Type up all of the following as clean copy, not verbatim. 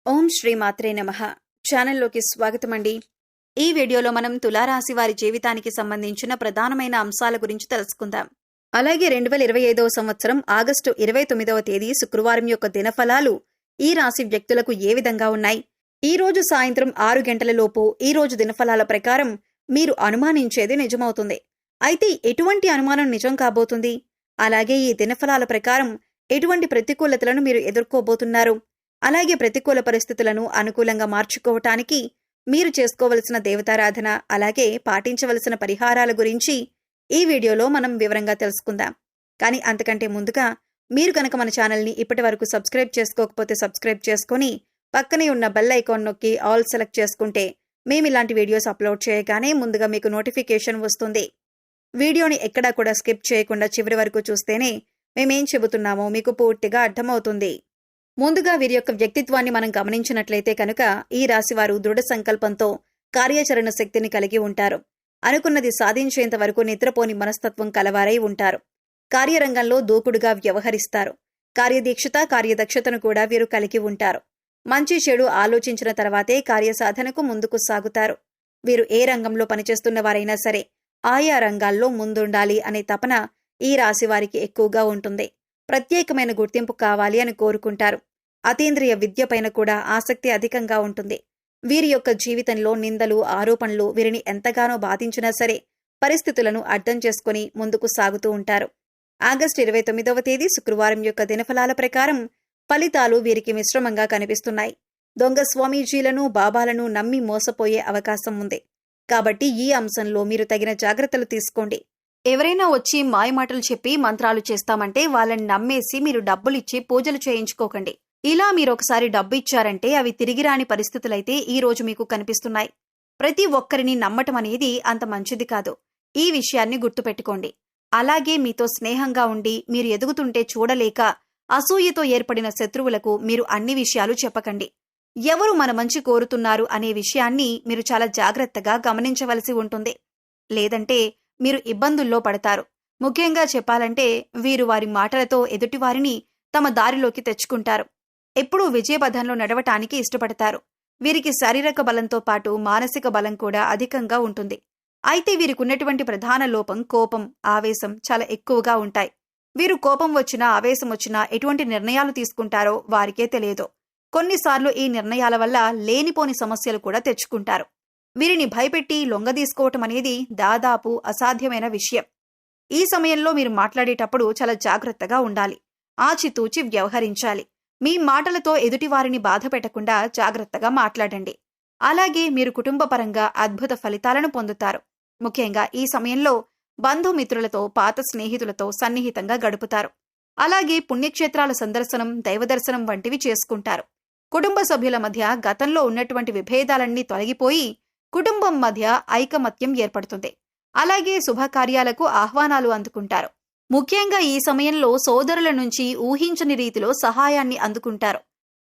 ఓం శ్రీ మాత్రే నమః. ఛానల్లోకి స్వాగతమండి. ఈ వీడియోలో మనం తులారాశి వారి జీవితానికి సంబంధించిన ప్రధానమైన అంశాల గురించి తెలుసుకుందాం. అలాగే 2025వ సంవత్సరం ఆగస్టు 29వ తేదీ శుక్రవారం యొక్క దినఫలాలు ఈ రాశి వ్యక్తులకు ఏ విధంగా ఉన్నాయి? ఈ రోజు సాయంత్రం 6 గంటల లోపు ఈ రోజు దినఫలాల ప్రకారం మీరు అనుమానించేది నిజమవుతుంది. అయితే ఎటువంటి అనుమానం నిజం కాబోతుంది? అలాగే ఈ దినఫలాల ప్రకారం ఎటువంటి ప్రతికూలతలను మీరు ఎదుర్కోబోతున్నారు? అలాగే ప్రతికూల పరిస్థితులను అనుకూలంగా మార్చుకోవటానికి మీరు చేసుకోవలసిన దేవతారాధన, అలాగే పాటించవలసిన పరిహారాల గురించి ఈ వీడియోలో మనం వివరంగా తెలుసుకుందాం. కానీ అంతకంటే ముందుగా మీరు కనుక మన ఛానల్ని ఇప్పటి వరకు సబ్స్క్రైబ్ చేసుకోకపోతే సబ్స్క్రైబ్ చేసుకొని పక్కనే ఉన్న బెల్ ఐకాన్ నొక్కి ఆల్ సెలెక్ట్ చేసుకుంటే మేము ఇలాంటి వీడియోస్ అప్లోడ్ చేయగానే ముందుగా మీకు నోటిఫికేషన్ వస్తుంది. వీడియోని ఎక్కడా కూడా స్కిప్ చేయకుండా చివరి వరకు చూస్తేనే మేమేం చెబుతున్నామో మీకు పూర్తిగా అర్థమవుతుంది. ముందుగా వీరి యొక్క వ్యక్తిత్వాన్ని మనం గమనించినట్లయితే కనుక ఈ రాశివారు దృఢ సంకల్పంతో కార్యాచరణ శక్తిని కలిగి ఉంటారు. అనుకున్నది సాధించేంత వరకు నిద్రపోని మనస్తత్వం కలవారై ఉంటారు. కార్యరంగంలో దూకుడుగా వ్యవహరిస్తారు. కార్యదక్షతను కూడా వీరు కలిగి ఉంటారు. మంచి చెడు ఆలోచించిన తర్వాతే కార్యసాధనకు ముందుకు సాగుతారు. వీరు ఏ రంగంలో పనిచేస్తున్న వారైనా సరే ఆయా రంగాల్లో ముందుండాలి అనే తపన ఈ రాశి వారికి ఎక్కువగా ఉంటుంది. ప్రత్యేకమైన గుర్తింపు కావాలి అని కోరుకుంటారు. అతీంద్రియ విద్య పైన కూడా ఆసక్తి అధికంగా ఉంటుంది. వీరి యొక్క జీవితంలో నిందలు, ఆరోపణలు వీరిని ఎంతగానో బాధించినా సరే పరిస్థితులను అర్థం చేసుకుని ముందుకు సాగుతూ ఉంటారు. ఆగస్టు 29వ తేదీ శుక్రవారం యొక్క దినఫలాల ప్రకారం ఫలితాలు వీరికి మిశ్రమంగా కనిపిస్తున్నాయి. దొంగ స్వామీజీలను, బాబాలను నమ్మి మోసపోయే అవకాశం ఉంది. కాబట్టి ఈ అంశంలో మీరు తగిన జాగ్రత్తలు తీసుకోండి. ఎవరైనా వచ్చి మాయమాటలు చెప్పి మంత్రాలు చేస్తామంటే వాళ్ళని నమ్మేసి మీరు డబ్బులిచ్చి పూజలు చేయించుకోకండి. ఇలా మీరొకసారి డబ్బు ఇచ్చారంటే అవి తిరిగి రాని పరిస్థితులైతే ఈ రోజు మీకు కనిపిస్తున్నాయి. ప్రతి ఒక్కరిని నమ్మటం అనేది అంత మంచిది కాదు. ఈ విషయాన్ని గుర్తుపెట్టుకోండి. అలాగే మీతో స్నేహంగా ఉండి మీరు ఎదుగుతుంటే చూడలేక అసూయతో ఏర్పడిన శత్రువులకు మీరు అన్ని విషయాలు చెప్పకండి. ఎవరు మన మంచి కోరుతున్నారు అనే విషయాన్ని మీరు చాలా జాగ్రత్తగా గమనించవలసి ఉంటుంది. లేదంటే మీరు ఇబ్బందుల్లో పడతారు. ముఖ్యంగా చెప్పాలంటే వీరు వారి మాటలతో ఎదుటివారిని తమ దారిలోకి తెచ్చుకుంటారు. ఎప్పుడూ విజయపథంలో నడవటానికి ఇష్టపడతారు. వీరికి శారీరక బలంతో పాటు మానసిక బలం కూడా అధికంగా ఉంటుంది. అయితే వీరికున్నటువంటి ప్రధాన లోపం కోపం, ఆవేశం చాలా ఎక్కువగా ఉంటాయి. వీరు కోపం వచ్చినా, ఆవేశం వచ్చినా ఎటువంటి నిర్ణయాలు తీసుకుంటారో వారికే తెలియదు. కొన్నిసార్లు ఈ నిర్ణయాల వల్ల లేనిపోని సమస్యలు కూడా తెచ్చుకుంటారు. వీరిని భయపెట్టి లొంగదీసుకోవటం అనేది దాదాపు అసాధ్యమైన విషయం. ఈ సమయంలో మీరు మాట్లాడేటప్పుడు చాలా జాగ్రత్తగా ఉండాలి. ఆచితూచి వ్యవహరించాలి. మీ మాటలతో ఎదుటివారిని బాధ పెట్టకుండా జాగ్రత్తగా మాట్లాడండి. అలాగే మీరు కుటుంబపరంగా అద్భుత ఫలితాలను పొందుతారు. ముఖ్యంగా ఈ సమయంలో బంధుమిత్రులతో, పాత స్నేహితులతో సన్నిహితంగా గడుపుతారు. అలాగే పుణ్యక్షేత్రాల సందర్శనం, దైవదర్శనం వంటివి చేసుకుంటారు. కుటుంబ సభ్యుల మధ్య గతంలో ఉన్నటువంటి విభేదాలన్నీ తొలగిపోయి కుటుంబం మధ్య ఐకమత్యం ఏర్పడుతుంది. అలాగే శుభకార్యాలకు ఆహ్వానాలు అందుకుంటారు. ముఖ్యంగా ఈ సమయంలో సోదరుల నుంచి ఊహించని రీతిలో సహాయాన్ని అందుకుంటారు.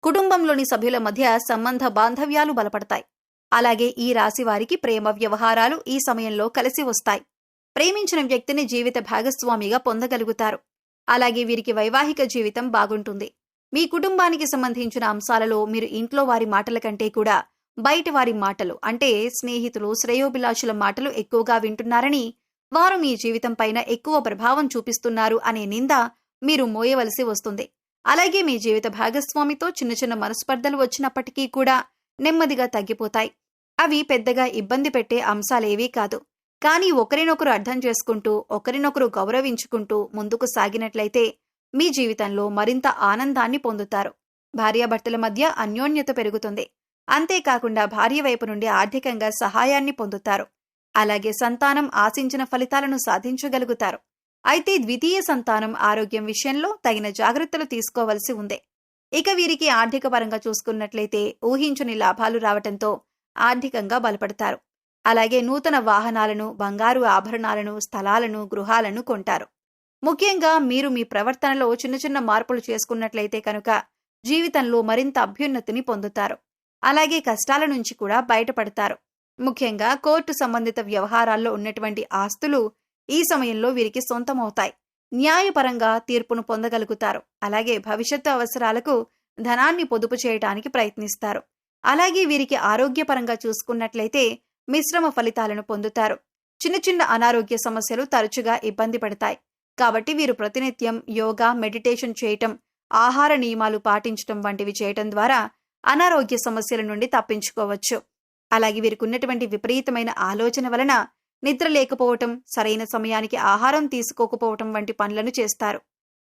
కుటుంబంలోని సభ్యుల మధ్య సంబంధ బాంధవ్యాలు బలపడతాయి. అలాగే ఈ రాశి వారికి ప్రేమ వ్యవహారాలు ఈ సమయంలో కలిసి వస్తాయి. ప్రేమించిన వ్యక్తిని జీవిత భాగస్వామిగా పొందగలుగుతారు. అలాగే వీరికి వైవాహిక జీవితం బాగుంటుంది. మీ కుటుంబానికి సంబంధించిన అంశాలలో మీరు ఇంట్లో వారి మాటల కంటే కూడా బయట వారి మాటలు, అంటే స్నేహితులు, శ్రేయోభిలాషుల మాటలు ఎక్కువగా వింటున్నారని, వారు మీ జీవితం పైన ఎక్కువ ప్రభావం చూపిస్తున్నారు అనే నింద మీరు మోయవలసి వస్తుంది. అలాగే మీ జీవిత భాగస్వామితో చిన్న చిన్న మనస్పర్ధలు వచ్చినప్పటికీ కూడా నెమ్మదిగా తగ్గిపోతాయి. అవి పెద్దగా ఇబ్బంది పెట్టే అంశాలేవీ కాదు. కానీ ఒకరినొకరు అర్థం చేసుకుంటూ, ఒకరినొకరు గౌరవించుకుంటూ ముందుకు సాగినట్లయితే మీ జీవితంలో మరింత ఆనందాన్ని పొందుతారు. భార్యాభర్తల మధ్య అన్యోన్యత పెరుగుతుంది. అంతేకాకుండా భార్య వైపు నుండి ఆర్థికంగా సహాయాన్ని పొందుతారు. అలాగే సంతానం ఆశించిన ఫలితాలను సాధించగలుగుతారు. అయితే ద్వితీయ సంతానం ఆరోగ్యం విషయంలో తగిన జాగ్రత్తలు తీసుకోవలసి ఉంది. ఇక వీరికి ఆర్థిక పరంగా చూసుకున్నట్లయితే ఊహించని లాభాలు రావటంతో ఆర్థికంగా బలపడతారు. అలాగే నూతన వాహనాలను, బంగారు ఆభరణాలను, స్థలాలను, గృహాలను కొంటారు. ముఖ్యంగా మీరు మీ ప్రవర్తనలో చిన్న చిన్న మార్పులు చేసుకున్నట్లయితే కనుక జీవితంలో మరింత అభ్యున్నతిని పొందుతారు. అలాగే కష్టాల నుంచి కూడా బయటపడతారు. ముఖ్యంగా కోర్టు సంబంధిత వ్యవహారాల్లో ఉన్నటువంటి ఆస్తులు ఈ సమయంలో వీరికి సొంతమవుతాయి. న్యాయపరంగా తీర్పును పొందగలుగుతారు. అలాగే భవిష్యత్తు అవసరాలకు ధనాన్ని పొదుపు చేయడానికి ప్రయత్నిస్తారు. అలాగే వీరికి ఆరోగ్యపరంగా చూసుకున్నట్లయితే మిశ్రమ ఫలితాలను పొందుతారు. చిన్న చిన్న అనారోగ్య సమస్యలు తరచుగా ఇబ్బంది పడతాయి. కాబట్టి వీరు ప్రతినిత్యం యోగా, మెడిటేషన్ చేయటం, ఆహార నియమాలు పాటించటం వంటివి చేయటం ద్వారా అనారోగ్య సమస్యల నుండి తప్పించుకోవచ్చు. అలాగే వీరికి ఉన్నటువంటి విపరీతమైన ఆలోచన వలన నిద్ర లేకపోవటం, సరైన సమయానికి ఆహారం తీసుకోకపోవటం వంటి పనులను చేస్తారు.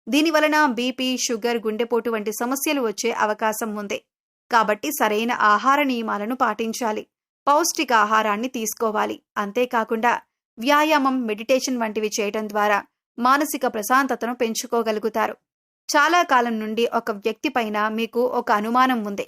దీనివలన బీపీ, షుగర్, గుండెపోటు వంటి సమస్యలు వచ్చే అవకాశం ఉంది. కాబట్టి సరైన ఆహార నియమాలను పాటించాలి. పౌష్టిక ఆహారాన్ని తీసుకోవాలి. అంతేకాకుండా వ్యాయామం, మెడిటేషన్ వంటివి చేయటం ద్వారా మానసిక ప్రశాంతతను పెంచుకోగలుగుతారు. చాలా కాలం నుండి ఒక వ్యక్తి పైన మీకు ఒక అనుమానం ఉంది.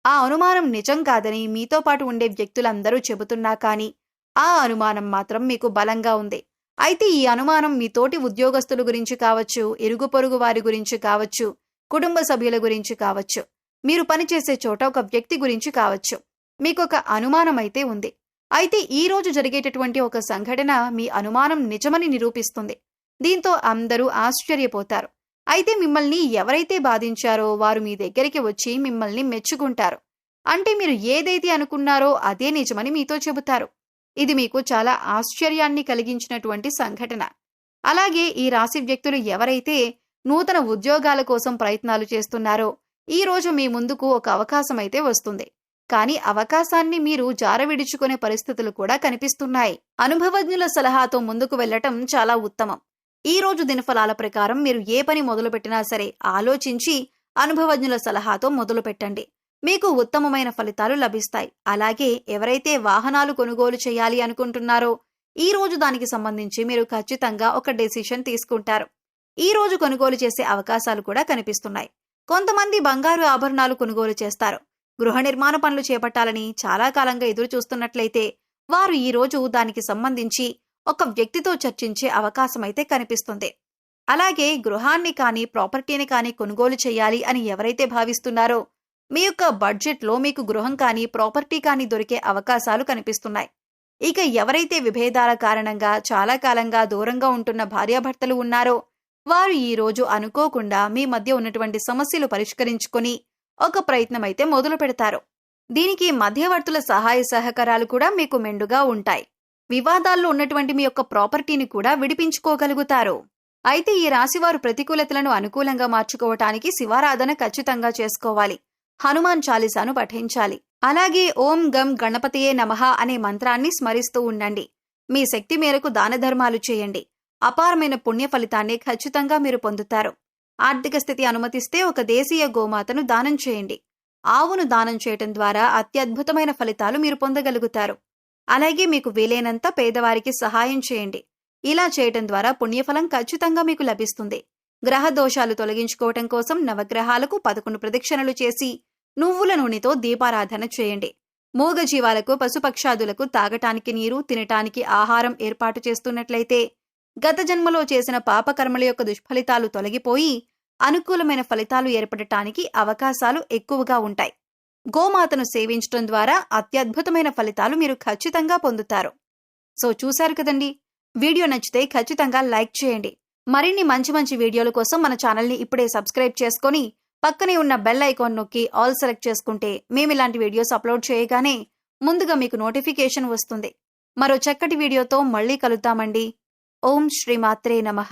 ఆ అనుమానం నిజం కాదని మీతో పాటు ఉండే వ్యక్తులందరూ చెబుతున్నా కానీ ఆ అనుమానం మాత్రం మీకు బలంగా ఉంది. అయితే ఈ అనుమానం మీ తోటి ఉద్యోగస్తుల గురించి కావచ్చు, ఇరుగు పొరుగు వారి గురించి కావచ్చు, కుటుంబ సభ్యుల గురించి కావచ్చు, మీరు పనిచేసే చోట ఒక వ్యక్తి గురించి కావచ్చు. మీకొక అనుమానం అయితే ఉంది. అయితే ఈ రోజు జరిగేటటువంటి ఒక సంఘటన మీ అనుమానం నిజమని నిరూపిస్తుంది. దీంతో అందరూ ఆశ్చర్యపోతారు. అయితే మిమ్మల్ని ఎవరైతే బాధించారో వారు మీ దగ్గరికి వచ్చి మిమ్మల్ని మెచ్చుకుంటారు. అంటే మీరు ఏదైతే అనుకున్నారో అదే నిజమని మీతో చెబుతారు. ఇది మీకు చాలా ఆశ్చర్యాన్ని కలిగించినటువంటి సంఘటన. అలాగే ఈ రాశి వ్యక్తులు ఎవరైతే నూతన ఉద్యోగాల కోసం ప్రయత్నాలు చేస్తున్నారో ఈ రోజు మీ ముందుకు ఒక అవకాశం అయితే వస్తుంది. కానీ అవకాశాన్ని మీరు జారవిడుచుకునే పరిస్థితులు కూడా కనిపిస్తున్నాయి. అనుభవజ్ఞుల సలహాతో ముందుకు వెళ్లటం చాలా ఉత్తమం. ఈ రోజు దినఫలాల ప్రకారం మీరు ఏ పని మొదలుపెట్టినా సరే ఆలోచించి అనుభవజ్ఞుల సలహాతో మొదలు పెట్టండి. మీకు ఉత్తమమైన ఫలితాలు లభిస్తాయి. అలాగే ఎవరైతే వాహనాలు కొనుగోలు చేయాలి అనుకుంటున్నారో ఈ రోజు దానికి సంబంధించి మీరు ఖచ్చితంగా ఒక డెసిషన్ తీసుకుంటారు. ఈ రోజు కొనుగోలు చేసే అవకాశాలు కూడా కనిపిస్తున్నాయి. కొంతమంది బంగారు ఆభరణాలు కొనుగోలు చేస్తారు. గృహ నిర్మాణ పనులు చేపట్టాలని చాలా కాలంగా ఎదురు చూస్తున్నట్లయితే వారు ఈ రోజు దానికి సంబంధించి ఒక వ్యక్తితో చర్చించే అవకాశమైతే కనిపిస్తుంది. అలాగే గృహాన్ని కానీ ప్రాపర్టీని కానీ కొనుగోలు చేయాలి అని ఎవరైతే భావిస్తున్నారో మీ యొక్క బడ్జెట్లో మీకు గృహం కానీ ప్రాపర్టీ కానీ దొరికే అవకాశాలు కనిపిస్తున్నాయి. ఇక ఎవరైతే విభేదాల కారణంగా చాలా కాలంగా దూరంగా ఉంటున్న భార్యాభర్తలు ఉన్నారో వారు ఈ రోజు అనుకోకుండా మీ మధ్య ఉన్నటువంటి సమస్యలు పరిష్కరించుకొని ఒక ప్రయత్నం అయితే మొదలు పెడతారు. దీనికి మధ్యవర్తుల సహాయ సహకారాలు కూడా మీకు మెండుగా ఉంటాయి. వివాదాల్లో ఉన్నటువంటి మీ యొక్క ప్రాపర్టీని కూడా విడిపించుకోగలుగుతారు. అయితే ఈ రాశివారు ప్రతికూలతలను అనుకూలంగా మార్చుకోవటానికి శివారాధన ఖచ్చితంగా చేసుకోవాలి. హనుమాన్ చాలీసాను పఠించాలి. అలాగే ఓం గం గణపతియే నమః అనే మంత్రాన్ని స్మరిస్తూ ఉండండి. మీ శక్తి మేరకు దాన ధర్మాలు చేయండి. అపారమైన పుణ్య ఫలితాన్ని ఖచ్చితంగా మీరు పొందుతారు. ఆర్థిక స్థితి అనుమతిస్తే ఒక దేశీయ గోమాతను దానం చేయండి. ఆవును దానం చేయటం ద్వారా అత్యద్భుతమైన ఫలితాలు మీరు పొందగలుగుతారు. అలాగే మీకు వీలైనంత పేదవారికి సహాయం చేయండి. ఇలా చేయటం ద్వారా పుణ్యఫలం ఖచ్చితంగా మీకు లభిస్తుంది. గ్రహ దోషాలు తొలగించుకోవటం కోసం నవగ్రహాలకు 11 ప్రదక్షిణలు చేసి నువ్వుల నూనెతో దీపారాధన చేయండి. మూగజీవాలకు, పశుపక్షాదులకు తాగటానికి నీరు, తినటానికి ఆహారం ఏర్పాటు చేస్తున్నట్లయితే గత జన్మలో చేసిన పాపకర్మల యొక్క దుష్ఫలితాలు తొలగిపోయి అనుకూలమైన ఫలితాలు ఏర్పడటానికి అవకాశాలు ఎక్కువగా ఉంటాయి. గోమాతను సేవించడం ద్వారా అత్యద్భుతమైన ఫలితాలు మీరు ఖచ్చితంగా పొందుతారు. సో చూశారు కదండి, వీడియో నచ్చితే ఖచ్చితంగా లైక్ చేయండి. మరిన్ని మంచి మంచి వీడియోల కోసం మన ఛానల్ని ఇప్పుడే సబ్స్క్రైబ్ చేసుకొని పక్కనే ఉన్న బెల్ ఐకాన్ నొక్కి ఆల్ సెలెక్ట్ చేసుకుంటే మేము ఇలాంటి వీడియోస్ అప్లోడ్ చేయగానే ముందుగా మీకు నోటిఫికేషన్ వస్తుంది. మరో చక్కటి వీడియోతో మళ్ళీ కలుద్దామండి. ఓం శ్రీమాత్రే నమః.